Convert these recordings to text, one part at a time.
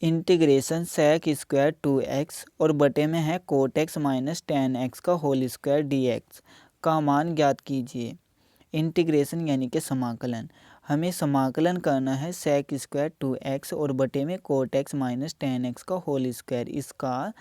Integration sec square 2x और बटे में है cot x minus ten x का होल स्क्वायर dx का मान ज्ञात कीजिए। इंटीग्रेशन यानी कि समाकलन, हमें समाकलन करना है sec स्क्वायर 2x और बटे में cot x minus ten x का होल स्क्वायर। इसका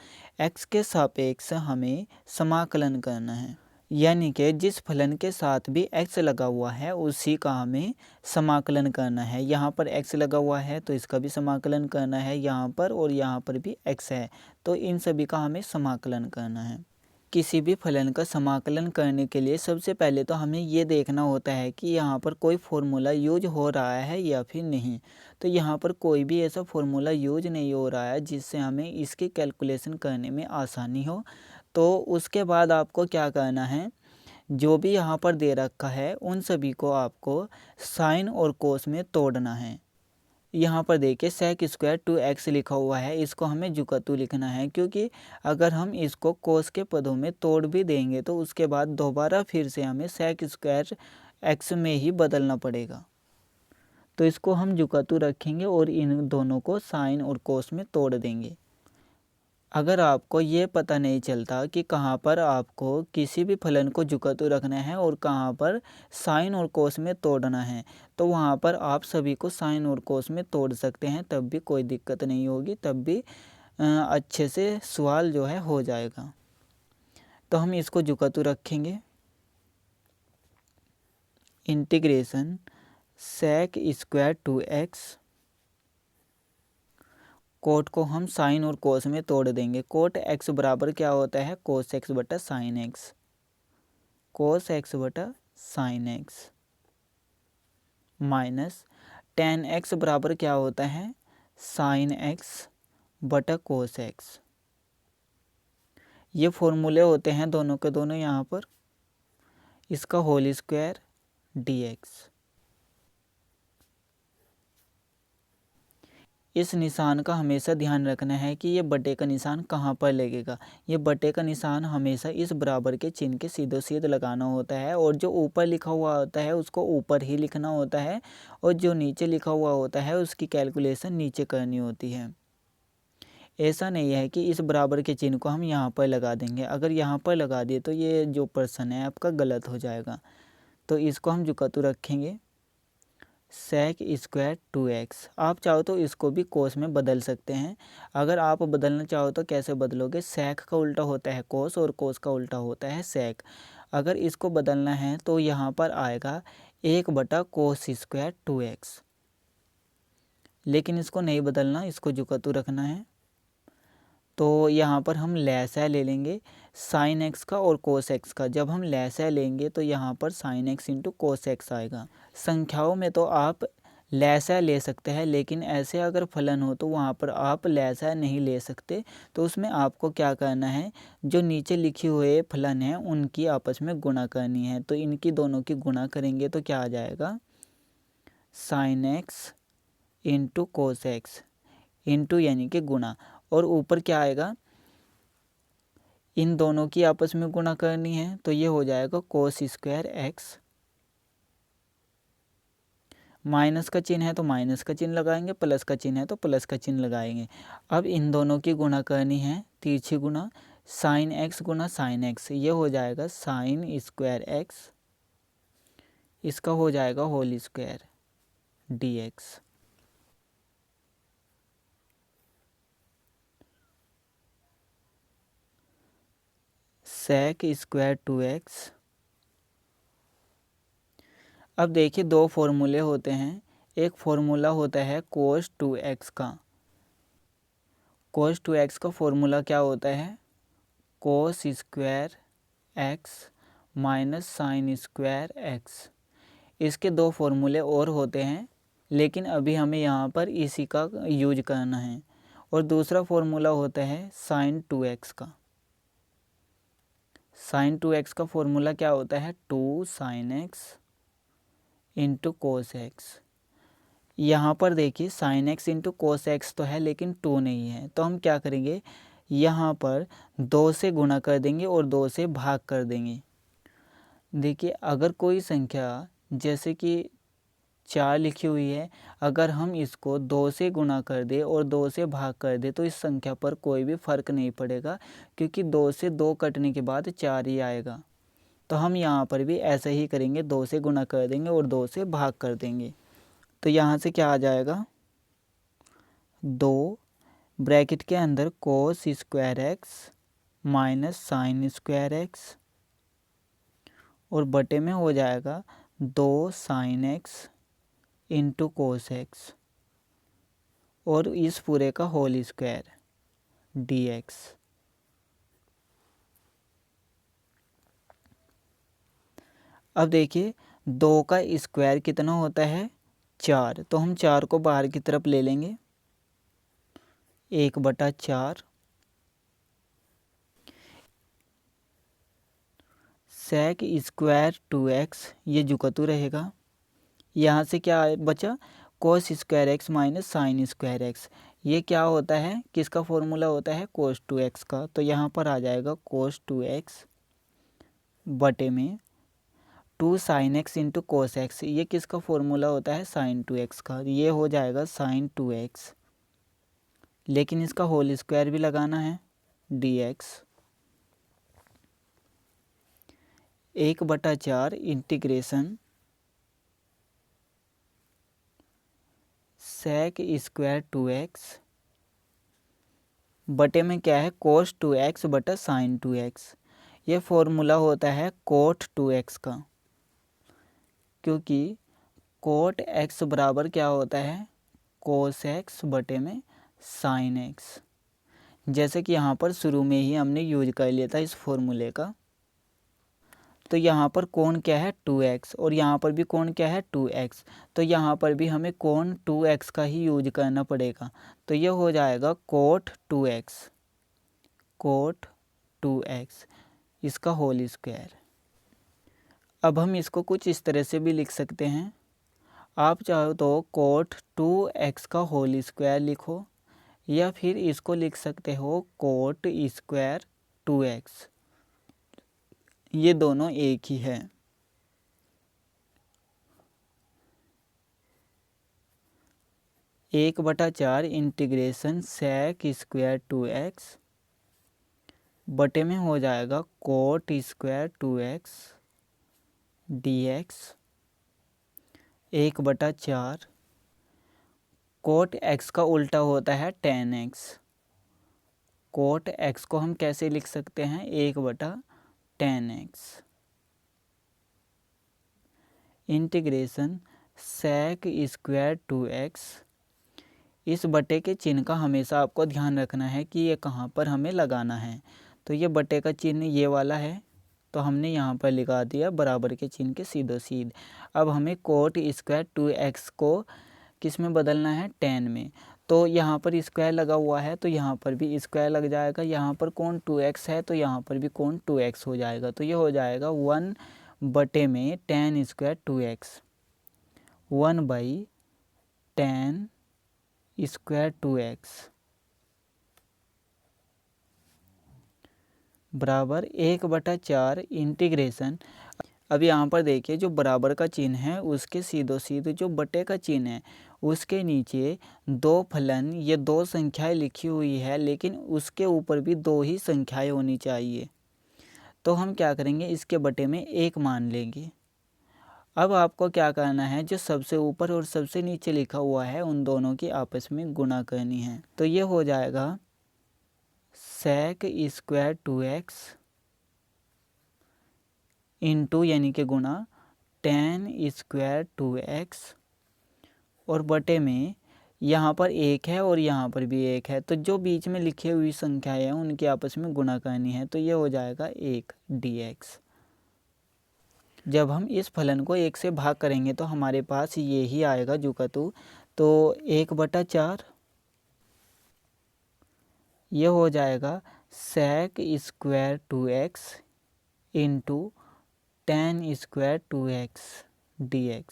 x के सापेक्ष हमें समाकलन करना है, यानी कि जिस फलन के साथ भी x लगा हुआ है उसी का हमें समाकलन करना है। यहाँ पर x लगा हुआ है तो इसका भी समाकलन करना है, यहाँ पर और यहाँ पर भी x है तो इन सभी का हमें समाकलन करना है। किसी भी फलन का समाकलन करने के लिए सबसे पहले तो हमें ये देखना होता है कि यहाँ पर कोई फॉर्मूला यूज हो रहा है या फिर नहीं। तो यहाँ पर कोई भी ऐसा फॉर्मूला यूज नहीं हो रहा है जिससे हमें इसकी कैलकुलेशन करने में आसानी हो। तो उसके बाद आपको क्या करना है, जो भी यहाँ पर दे रखा है उन सभी को आपको साइन और कोस में तोड़ना है। यहाँ पर देखिए sec स्क्वायर 2x लिखा हुआ है, इसको हमें जुकातू लिखना है क्योंकि अगर हम इसको कोस के पदों में तोड़ भी देंगे तो उसके बाद दोबारा फिर से हमें sec स्क्वायर x में ही बदलना पड़ेगा। तो इसको हम जुकातू रखेंगे और इन दोनों को साइन और कोस में तोड़ देंगे। अगर आपको ये पता नहीं चलता कि कहाँ पर आपको किसी भी फलन को जुकातू रखना है और कहाँ पर साइन और कोस में तोड़ना है, तो वहाँ पर आप सभी को साइन और कोस में तोड़ सकते हैं, तब भी कोई दिक्कत नहीं होगी, तब भी अच्छे से सवाल जो है हो जाएगा। तो हम इसको जुकातू रखेंगे। Integration sec square 2x, coat को हम साइन और कोस में तोड़ देंगे। कोट x बराबर क्या होता है, कोस x बटा साइन एक्स, कोस x बटा sine x minus ten x बराबर क्या होता है, साइन एक्स बटा कोस एक्स। ये फॉर्मूले होते हैं दोनों के दोनों यहाँ पर, इसका होल स्क्वायर dx। इस निशान का हमेशा ध्यान रखना है कि ये बटे का निशान कहाँ पर लगेगा। ये बटे का निशान हमेशा इस बराबर के चिन्ह के सीधो सीध लगाना होता है और जो ऊपर लिखा हुआ होता है उसको ऊपर ही लिखना होता है और जो नीचे लिखा हुआ होता है उसकी कैलकुलेशन नीचे करनी होती है। ऐसा नहीं है कि इस बराबर के चिन्ह को हम यहाँ पर लगा देंगे, अगर यहाँ पर लगा दिए तो ये जो प्रश्न है आपका गलत हो जाएगा। तो इसको हम जुकातू रखेंगे sec स्क्वायर 2x। आप चाहो तो इसको भी कोस में बदल सकते हैं। अगर आप बदलना चाहो तो कैसे बदलोगे, sec का उल्टा होता है कोस और कोस का उल्टा होता है sec। अगर इसको बदलना है तो यहाँ पर आएगा 1 बटा कोस स्क्वायर 2x, लेकिन इसको नहीं बदलना, इसको जुकातू रखना है। तो यहाँ पर हम लैसा ले लेंगे साइन एक्स का और कोस एक्स का। जब हम लैसा लेंगे तो यहाँ पर sine x into cos x आएगा। संख्याओं में तो आप लैसा ले सकते हैं, लेकिन ऐसे अगर फलन हो तो वहाँ पर आप लैसा नहीं ले सकते। तो उसमें आपको क्या करना है, जो नीचे लिखे हुए फलन हैं उनकी आपस में गुणा करनी है। तो इनकी दोनों की गुणा करेंगे तो क्या आ जाएगा, sine x into cos x, into यानी कि गुणा, और ऊपर क्या आएगा, इन दोनों की आपस में गुणा करनी है तो ये हो जाएगा कोस स्क्वायर एक्स। माइनस का चिन्ह है तो माइनस का चिन्ह लगाएंगे, प्लस का चिन्ह है तो प्लस का चिन्ह लगाएंगे। अब इन दोनों की गुणा करनी है, तिरछी गुणा, साइन एक्स गुणा साइन एक्स, ये हो जाएगा साइन स्क्वायर एक्स, इसका हो जाएगा whole square dx। sec square 2x। अब देखिए दो फॉर्मूले होते हैं, एक फॉर्मूला होता है cos 2x का। cos 2x का फॉर्मूला क्या होता है, cos square x minus sine square x। इसके दो फॉर्मूले और होते हैं, लेकिन अभी हमें यहाँ पर इसी का यूज करना है। और दूसरा फॉर्मूला होता है साइन 2x का। साइन 2x का फॉर्मूला क्या होता है, 2 sine x into cos x. यहाँ पर देखिए sine x into cos x तो है लेकिन 2 नहीं है, तो हम क्या करेंगे, यहाँ पर 2 से गुणा कर देंगे और 2 से भाग कर देंगे। देखिए अगर कोई संख्या जैसे कि 4 लिखी हुई है। अगर हम इसको 2 से गुणा कर दें और 2 से भाग कर दें तो इस संख्या पर कोई भी फ़र्क नहीं पड़ेगा, क्योंकि 2 से 2 कटने के बाद 4 ही आएगा। तो हम यहाँ पर भी ऐसा ही करेंगे, 2 से गुणा कर देंगे और 2 से भाग कर देंगे। तो यहाँ से क्या आ जाएगा, 2 ब्रैकेट के अंदर cos square x minus sign square x और बटे में हो जाएगा 2 sine x into cos x और इस पूरे का होल स्क्वायर डी एक्स। अब देखिए 2 का स्क्वायर कितना होता है, 4। तो हम 4 को बाहर की तरफ ले लेंगे, 1/4 सेक स्क्वायर 2x, ये जुकतू रहेगा। यहाँ से क्या बचा, cos square x minus sign square x. ये क्या होता है, किसका फॉर्मूला होता है, कोस 2x का। तो यहाँ पर आ जाएगा कोस 2x बटे में 2 sine x into cos x. ये किसका फॉर्मूला होता है, साइन 2x का। ये हो जाएगा साइन 2x, लेकिन इसका होल स्क्वायर भी लगाना है, dx। 1/4 इंटीग्रेशन सेक स्क्वायर 2x बटे में क्या है, कोस 2x बटा साइन 2x। ये फॉर्मूला होता है कोट 2x का, क्योंकि कोट x बराबर क्या होता है, कोस x बटे में साइन x। जैसे कि यहाँ पर शुरू में ही हमने यूज कर लिया था इस फॉर्मूले का। तो यहाँ पर कोण क्या है, 2x और यहाँ पर भी कोण क्या है, 2x। तो यहाँ पर भी हमें कोण 2x का ही यूज करना पड़ेगा। तो ये हो जाएगा कोट 2x, कोट 2x इसका होल स्क्वायर। अब हम इसको कुछ इस तरह से भी लिख सकते हैं। आप चाहो तो कोट 2x का होल स्क्वायर लिखो, या फिर इसको लिख सकते हो कोट स्क्वायर 2x। ये दोनों एक ही है। एक बटा 4 इंटीग्रेशन सेक स्क्वायर 2x बटे में हो जाएगा कोट स्क्वायर 2x dx। 1/4 कोट x का उल्टा होता है tan x। कोट x को हम कैसे लिख सकते हैं, 1/tan x इंटीग्रेशन सेक स्क्वायर 2x। इस बटे के चिन्ह का हमेशा आपको ध्यान रखना है कि ये कहाँ पर हमें लगाना है। तो ये बटे का चिन्ह ये वाला है, तो हमने यहाँ पर लिखा दिया बराबर के चिन्ह के सीधो सीध। अब हमें कोट स्क्वायर 2x को किस में बदलना है, tan में। तो यहाँ पर स्क्वायर लगा हुआ है तो यहाँ पर भी स्क्वायर लग जाएगा। यहाँ पर कोण 2x है तो यहाँ पर भी कोण 2x हो जाएगा। तो ये हो जाएगा 1 बटे में tan square 2x, 1/tan square 2x बराबर 1/4 इंटीग्रेशन। अब यहाँ पर देखिए जो बराबर का चिन्ह है उसके सीधो सीध जो बटे का चिन्ह है उसके नीचे 2 फलन, ये 2 संख्याएं लिखी हुई है, लेकिन उसके ऊपर भी 2 ही संख्याएं होनी चाहिए। तो हम क्या करेंगे, इसके बटे में 1 मान लेंगे। अब आपको क्या करना है, जो सबसे ऊपर और सबसे नीचे लिखा हुआ है उन दोनों की आपस में गुणा करनी है। तो ये हो जाएगा सेक स्क्वायर 2x इंटू यानी कि गुणा tan स्क्वायर 2x और बटे में यहाँ पर 1 है और यहाँ पर भी 1 है, तो जो बीच में लिखी हुई संख्याएं हैं उनके आपस में गुणा करनी है। तो ये हो जाएगा 1 dx। जब हम इस फलन को 1 से भाग करेंगे तो हमारे पास ये ही आएगा जुकतू। तो 1/4 ये हो जाएगा sec square 2x into tan square 2x dx।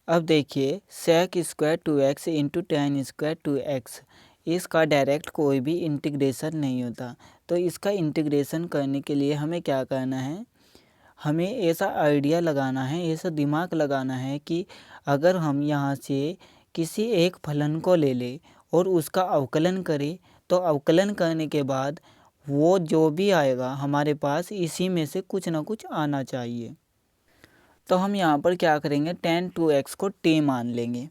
अब देखिए sec square 2x into tan square 2x, इसका डायरेक्ट कोई भी इंटीग्रेशन नहीं होता। तो इसका इंटीग्रेशन करने के लिए हमें क्या करना है, हमें ऐसा आइडिया लगाना है, ऐसा दिमाग लगाना है कि अगर हम यहाँ से किसी एक फलन को ले लें और उसका अवकलन करें, तो अवकलन करने के बाद वो जो भी आएगा हमारे पास इसी में से कुछ ना कुछ आना चाहिए। तो हम यहाँ पर क्या करेंगे, tan 2x को t मान लेंगे।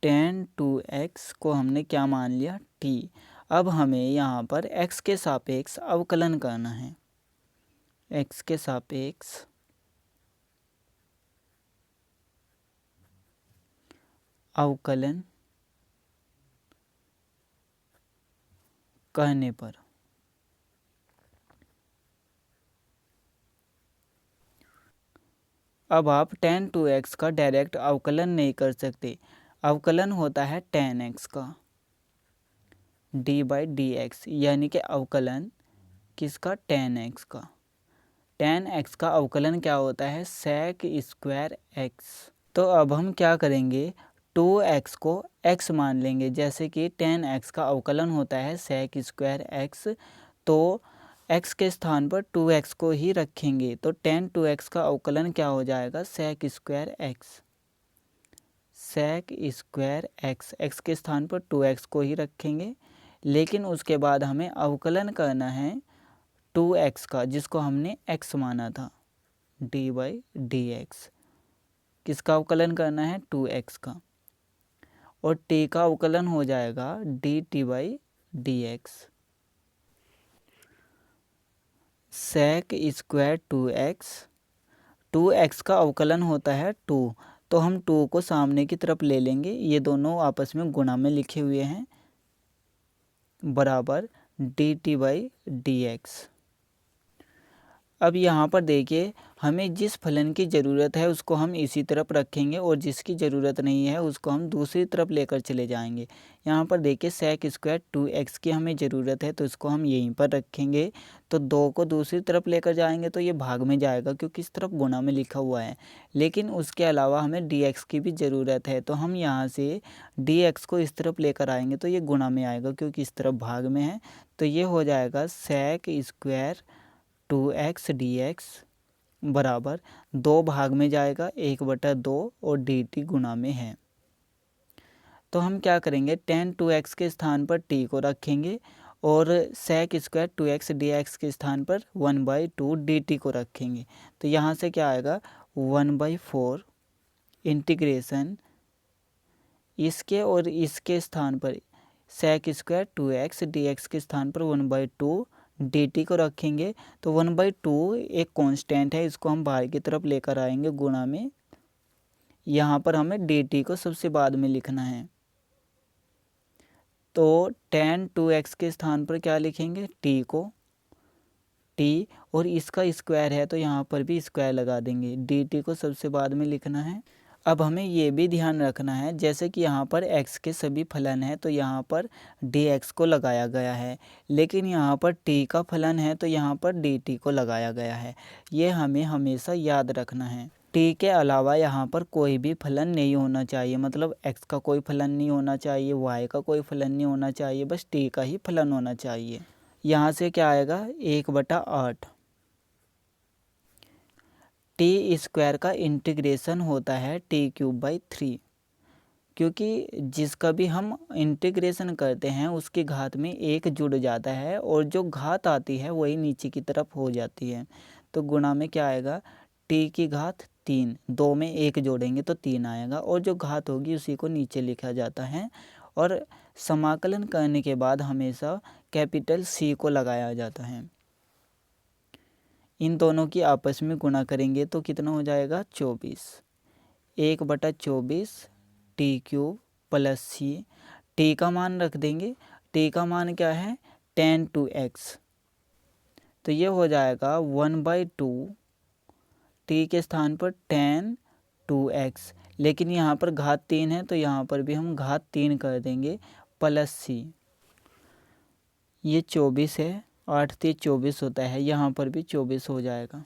tan 2x को हमने क्या मान लिया, t। अब हमें यहाँ पर x के सापेक्ष अवकलन करना है। x के सापेक्ष अवकलन करने पर अब आप tan 2x का डायरेक्ट अवकलन नहीं कर सकते। अवकलन होता है tan x का d/dx, यानी कि अवकलन किसका, tan x का। tan x का अवकलन क्या होता है, sec स्क्वायर x। तो अब हम क्या करेंगे, 2x को x मान लेंगे। जैसे कि tan x का अवकलन होता है sec स्क्वायर x, तो x के स्थान पर 2x को ही रखेंगे। तो tan 2x का अवकलन क्या हो जाएगा, sec square x। sec square x, x के स्थान पर 2x को ही रखेंगे, लेकिन उसके बाद हमें अवकलन करना है 2x का, जिसको हमने x माना था, d/dx। किसका अवकलन करना है, 2x का। और t का अवकलन हो जाएगा dt/dx। sec स्क्वायर 2x का अवकलन होता है 2, तो हम 2 को सामने की तरफ ले लेंगे। ये दोनों आपस में गुणा में लिखे हुए हैं, बराबर dt/dx। अब यहाँ पर देखिए, हमें जिस फलन की ज़रूरत है उसको हम इसी तरफ रखेंगे और जिसकी ज़रूरत नहीं है उसको हम दूसरी तरफ लेकर चले जाएंगे। यहाँ पर देखिए sec स्क्वायर 2x की हमें ज़रूरत है, तो इसको हम यहीं पर रखेंगे। तो 2 को दूसरी तरफ लेकर जाएंगे तो ये भाग में जाएगा, क्योंकि इस तरफ गुणा में लिखा हुआ है। लेकिन उसके अलावा हमें dx की भी ज़रूरत है, तो हम यहाँ से dx को इस तरफ लेकर आएंगे तो ये गुणा में आएगा, क्योंकि इस तरफ भाग में है। तो ये हो जाएगा sec स्क्वायर 2x dx बराबर 2 भाग में जाएगा 1/2 और dt गुणा में है। तो हम क्या करेंगे, tan 2x के स्थान पर t को रखेंगे और sec स्क्वायर 2x dx के स्थान पर 1/2 dt को रखेंगे। तो यहाँ से क्या आएगा, 1/4 इंटीग्रेशन इसके और इसके स्थान पर sec स्क्वायर 2x dx के स्थान पर 1/2 dt को रखेंगे। तो 1/2 एक कांस्टेंट है, इसको हम बाहर की तरफ लेकर आएंगे गुणा में। यहाँ पर हमें dt को सबसे बाद में लिखना है। तो tan 2x के स्थान पर क्या लिखेंगे, t को, t, और इसका स्क्वायर है तो यहाँ पर भी स्क्वायर लगा देंगे। dt को सबसे बाद में लिखना है। अब हमें ये भी ध्यान रखना है, जैसे कि यहाँ पर x के सभी फलन है तो यहाँ पर dx को लगाया गया है, लेकिन यहाँ पर t का फलन है तो यहाँ पर dt को लगाया गया है। ये हमें हमेशा याद रखना है। t के अलावा यहाँ पर कोई भी फलन नहीं होना चाहिए, मतलब x का कोई फलन नहीं होना चाहिए, y का कोई फलन नहीं होना चाहिए, बस t का ही फलन होना चाहिए। यहाँ से क्या आएगा, 1/8। टी स्क्वायर का इंटीग्रेशन होता है t³/3, क्योंकि जिसका भी हम इंटीग्रेशन करते हैं उसकी घात में 1 जुड़ जाता है और जो घात आती है वही नीचे की तरफ हो जाती है। तो गुणा में क्या आएगा, t की घात 3, 2 में 1 जोड़ेंगे तो 3 आएगा, और जो घात होगी उसी को नीचे लिखा जाता है। और समाकलन करने के बाद हमेशा कैपिटल C को लगाया जाता है। इन दोनों की आपस में गुणा करेंगे तो कितना हो जाएगा, 24। 1/24 t³ प्लस c। t का मान रख देंगे, t का मान क्या है, tan 2x। तो ये हो जाएगा 1/2 t के स्थान पर tan 2x, लेकिन यहाँ पर घात 3 है तो यहाँ पर भी हम घात 3 कर देंगे, प्लस c। ये 24 है, 8 3 24 होता है, यहाँ पर भी 24 हो जाएगा।